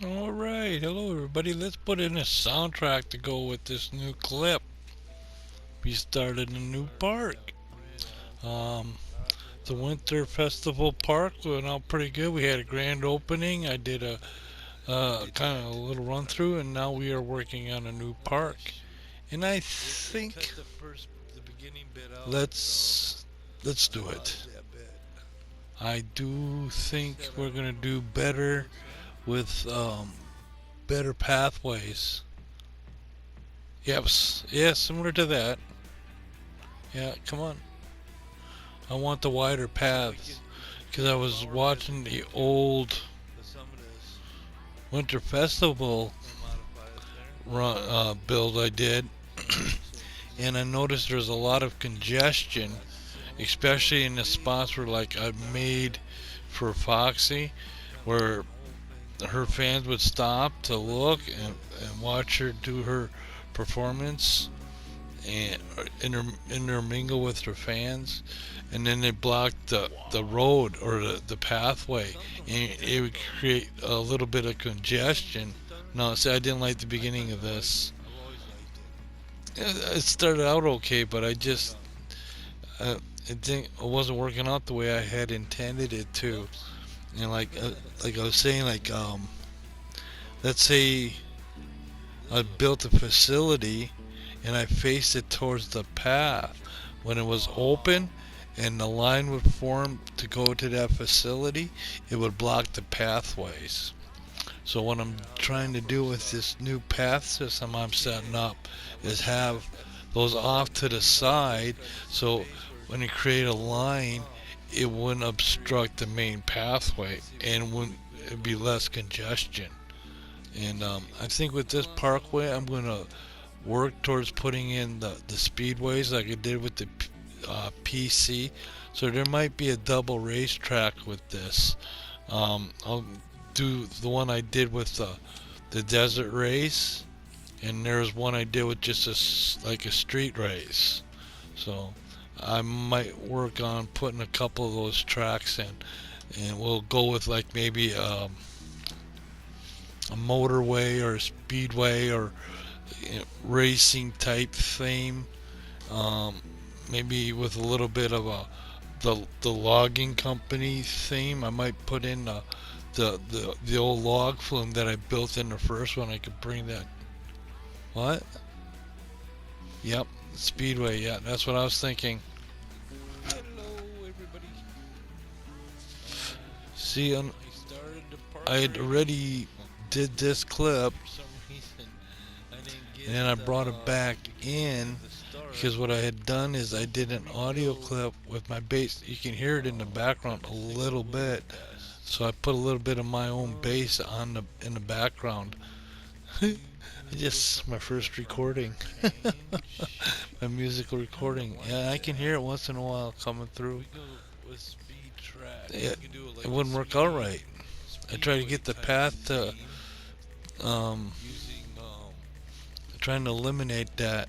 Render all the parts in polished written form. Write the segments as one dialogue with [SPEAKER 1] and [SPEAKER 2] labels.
[SPEAKER 1] Alright, hello everybody. Let's put in a soundtrack to go with this new clip. We started a new park. Um, the Winter Festival Park went out pretty good. We had a grand opening. I did a kind of a little run through, and now we are working on a new park. And I think let's let's do it. I do think we're gonna do better with better pathways. Yes, yeah, similar to that. Yeah, come on. I want the wider paths because I was watching the old Winter Festival build I did, and I noticed there's a lot of congestion, especially in the spots where like I made for Foxy, where her fans would stop to look and watch her do her performance and intermingle with her fans, and then they blocked the road or the pathway, and it would create a little bit of congestion. No, see, I didn't like the beginning of this. It started out okay, but uh, it wasn't working out the way I had intended it to. And like I was saying, let's say I built a facility and I faced it towards the path. When it was open and the line would form to go to that facility, it would block the pathways. So what I'm trying to do with this new path system I'm setting up is have those off to the side, so when you create a line, it wouldn't obstruct the main pathway and wouldn't it'd be less congestion. And I think with this parkway, I'm gonna work towards putting in the speedways like I did with the PC. So there might be a double racetrack with this. I'll do the one I did with the desert race, and there's one I did with just like a street race. So I might work on putting a couple of those tracks in, and we'll go with like maybe a motorway or a speedway or racing type theme. Um, Maybe with a little bit of the logging company theme. I might put in the old log flume that I built in the first one. I could bring that. What? Yep, speedway. Yeah, that's what I was thinking. Hello, everybody. See, I had already did this clip, and then I brought it back in because what I had done is I did an audio clip with my bass. You can hear it in the background a little bit, so I put a little bit of my own bass on the in the background. Just my first recording, my musical recording. Yeah, I can hear it once in a while coming through. Yeah, it wouldn't work out right. I tried to get the path to um, trying to eliminate that.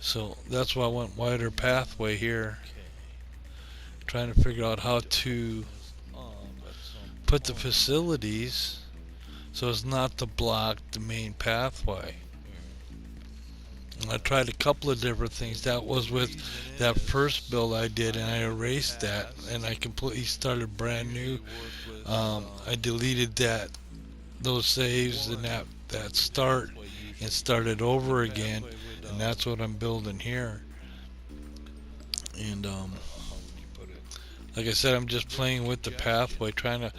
[SPEAKER 1] So that's why I went wider pathway here. Trying to figure out how to put the facilities so as not to block the main pathway. And I tried a couple of different things. That was with that first build I did, and I erased that, and I completely started brand new. I deleted those saves and that start and started over again, and that's what I'm building here. And like I said, I'm just playing with the pathway, trying to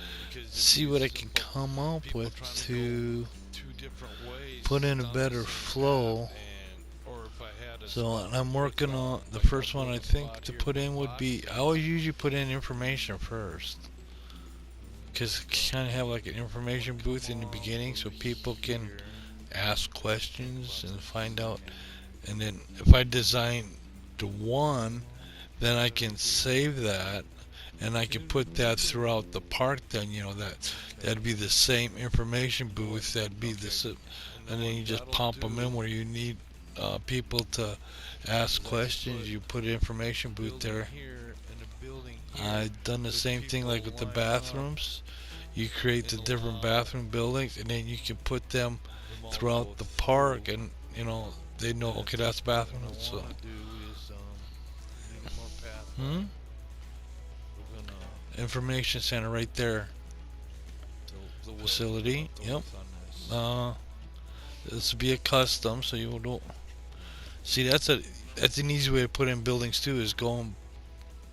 [SPEAKER 1] see what I can come up with to put in a better flow. So I'm working on the first one. I think to put in would be I always usually put in information first, because kind of have like an information booth in the beginning so people can ask questions and find out. And then if I design the one, then I can save that and I can put that throughout the park. Then that'd be the same information booth. That'd be and then you just pump them in where you need people to ask questions. You put an information booth there. I've done the same thing like with the bathrooms. you create the different bathroom buildings, and then you can put them throughout the park, and they know, okay, that's bathroom. So, hmm? Information center right there. Facility. Yep. Uh, this would be a custom, so you don't see. That's an easy way to put in buildings too. Is go and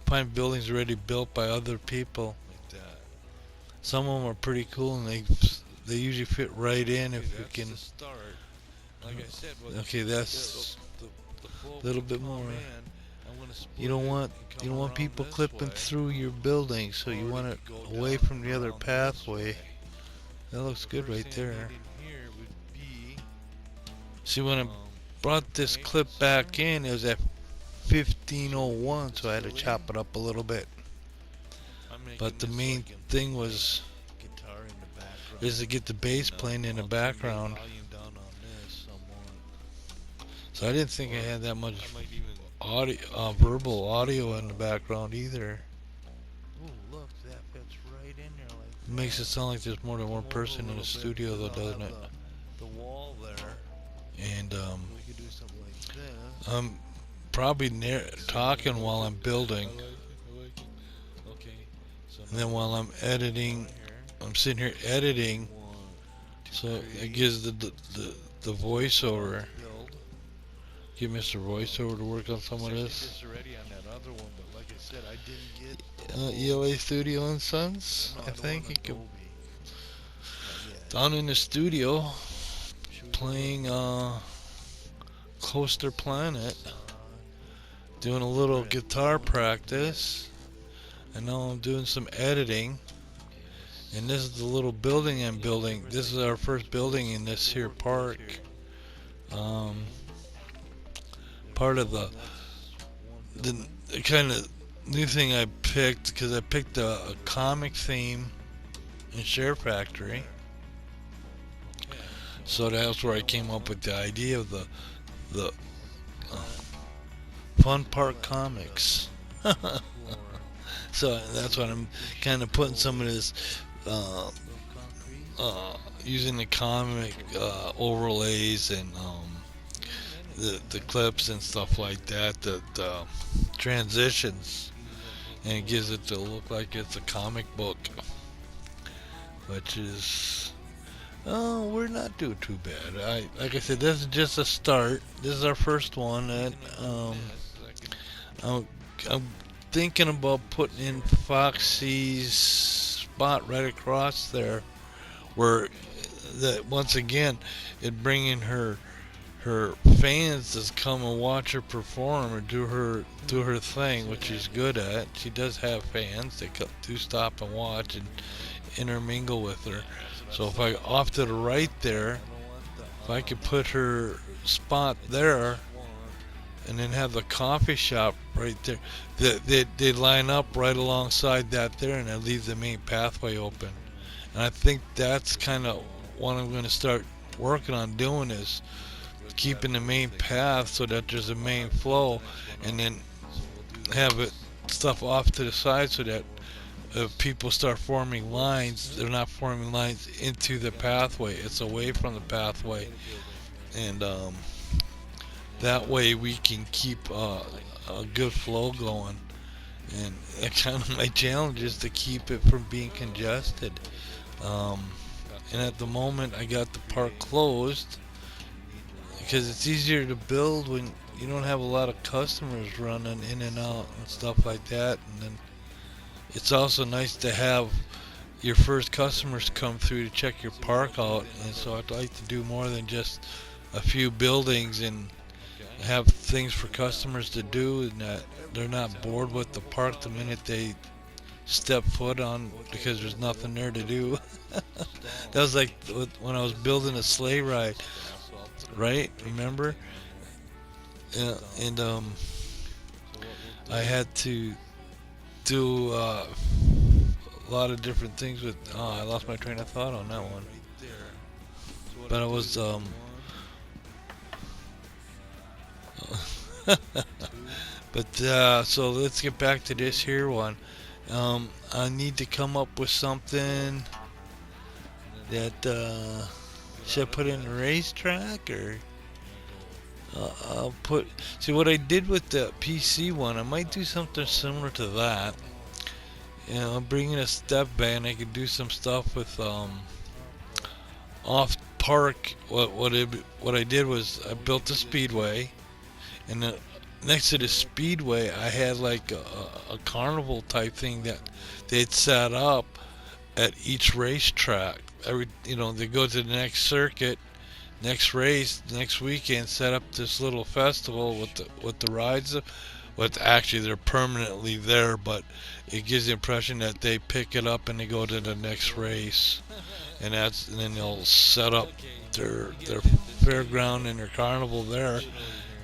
[SPEAKER 1] find buildings already built by other people. Some of them are pretty cool, and they usually fit right in if you can. Okay, that's a little bit more. You don't want people clipping through your building, so you want it away from the other pathway. That looks good right there. See, when I brought this clip back in, it was at 1501, so I had to chop it up a little bit. But the main thing is to get the bass playing in the background. So I didn't think I had that much audio, verbal audio in the background either. It makes it sound like there's more than one person in the studio, though, doesn't it? And I'm probably talking while I'm building, and then while I'm editing, I'm sitting here editing, so it gives the voiceover. Give Mr. Voiceover to work on some of this. ELA Studio and Sons, I think. Down in the studio, playing Coaster Planet, doing a little guitar practice, and now I'm doing some editing. And this is the little building I'm building. This is our first building in this here park. Part of the kind of new thing I picked, because I picked a comic theme in Share Factory. So that's where I came up with the idea of the Fun Park Comics. So that's what I'm kind of putting some of this, using the comic overlays and the clips and stuff like that, the transitions, and it gives it to look like it's a comic book, which is, we're not doing too bad. Like I said, this is just a start. This is our first one, and I'm thinking about putting in Foxy's spot right across there, where that once again it bringing her fans to come and watch her perform or do her thing, which she's good at. She does have fans. They do stop and watch and intermingle with her. So if I off to the right there, if I could put her spot there and then have the coffee shop right there, they line up right alongside that there, and that leaves the main pathway open. And I think that's kind of what I'm going to start working on doing, is keeping the main path so that there's a main flow, and then have it stuff off to the side so that if people start forming lines, they're not forming lines into the pathway, it's away from the pathway. And that way we can keep a good flow going. And that kind of my challenge is to keep it from being congested. And at the moment I got the park closed, because it's easier to build when you don't have a lot of customers running in and out and stuff like that. And then it's also nice to have your first customers come through to check your park out. And so I'd like to do more than just a few buildings, and have things for customers to do, and that they're not bored with the park the minute they step foot on, because there's nothing there to do. That was like when I was building a sleigh ride, right? Remember? Yeah, and I had to do a lot of different things with. Oh, I lost my train of thought on that one. But I was but so let's get back to this here one. I need to come up with something that should I put in the racetrack or I'll put. See what I did with the PC one. I might do something similar to that. You know, bring in a step band. I could do some stuff with off park. What I did was I built a speedway, and then next to the speedway I had like a carnival type thing that they'd set up at each racetrack. They go to the next circuit, next race, next weekend, set up this little festival with the rides. With actually they're permanently there, but it gives the impression that they pick it up and they go to the next race, and then they'll set up their fairground and their carnival there,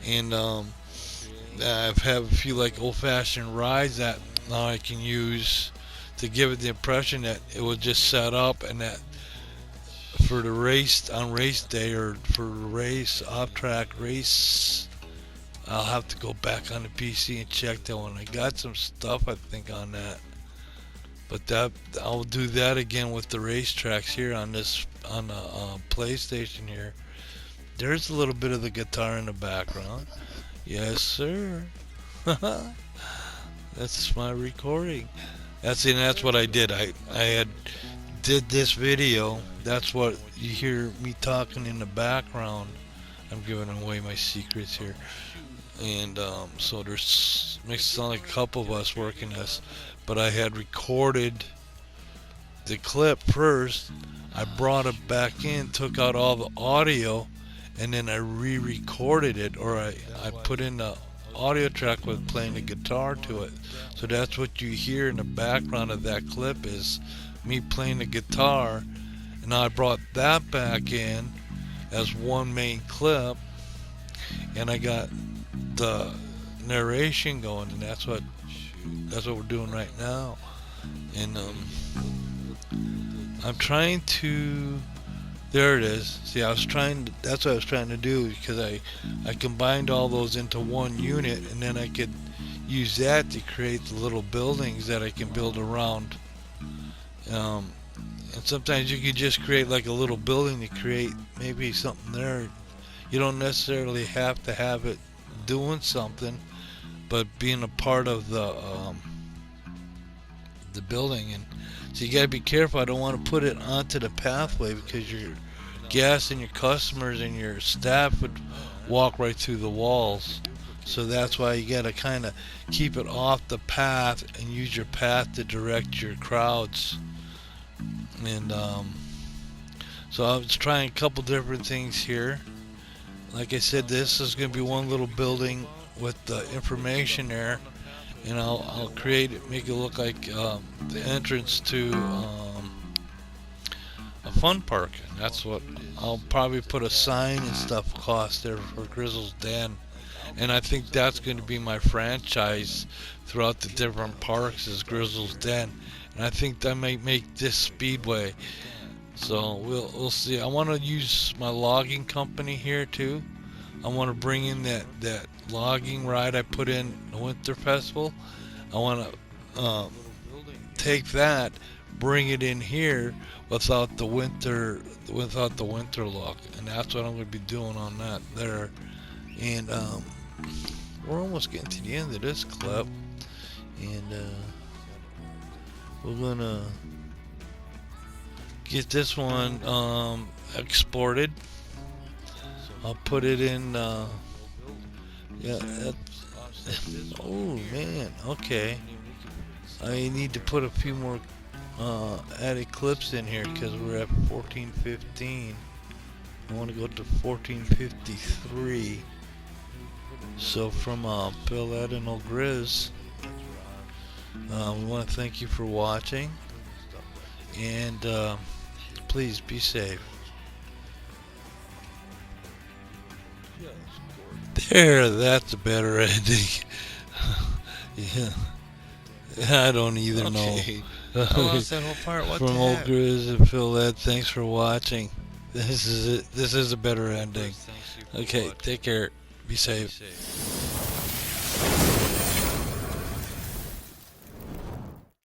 [SPEAKER 1] and I've had a few like old-fashioned rides that now I can use to give it the impression that it was just set up and that for the race on race day or for race off track race. I'll have to go back on the PC and check that one. I got some stuff I think on that, but that I'll do that again with the racetracks here on the PlayStation here. There's a little bit of the guitar in the background. Yes, sir. That's my recording. That's what I did. I had did this video. That's what you hear me talking in the background. I'm giving away my secrets here. And so there's makes it sound like a couple of us working this, but I had recorded the clip first. I brought it back in, took out all the audio, and then I re-recorded it, or I put in the audio track with playing the guitar to it. So that's what you hear in the background of that clip is me playing the guitar, and I brought that back in as one main clip, and I got the narration going, and that's what we're doing right now. And I'm trying to. There it is. See, that's what I was trying to do because I combined all those into one unit, and then I could use that to create the little buildings that I can build around. And sometimes you can just create like a little building to create maybe something there. You don't necessarily have to have it doing something, but being a part of the building. And so you gotta be careful. I don't want to put it onto the pathway because your guests and your customers and your staff would walk right through the walls. So that's why you gotta kind of keep it off the path and use your path to direct your crowds. And so I was trying a couple different things here. Like I said, this is going to be one little building with the information there, and I'll create it, make it look like the entrance to a fun park. And that's what I'll probably put a sign and stuff across there for Grezzel's Den, and I think that's going to be my franchise throughout the different parks is Grezzel's Den, and I think that might make this Speedway. So we'll see. I want to use my logging company here too. I want to bring in that logging ride I put in the Winter Festival. I want to take that, bring it in here without the winter look, and that's what I'm going to be doing on that there. And we're almost getting to the end of this clip, and we're gonna get this one exported. I'll put it in oh man, okay, I need to put a few more added clips in here because we're at 14:15. I want to go to 14:53. So from Bill Ed and Old Grizz, we want to thank you for watching, and please be safe. There, that's a better ending. Yeah, I don't either know.
[SPEAKER 2] I lost that whole part. What
[SPEAKER 1] From
[SPEAKER 2] the
[SPEAKER 1] Old
[SPEAKER 2] heck?
[SPEAKER 1] Grizz and Phil Ed, thanks for watching. This is it. This is a better ending. Okay, take care. Be safe.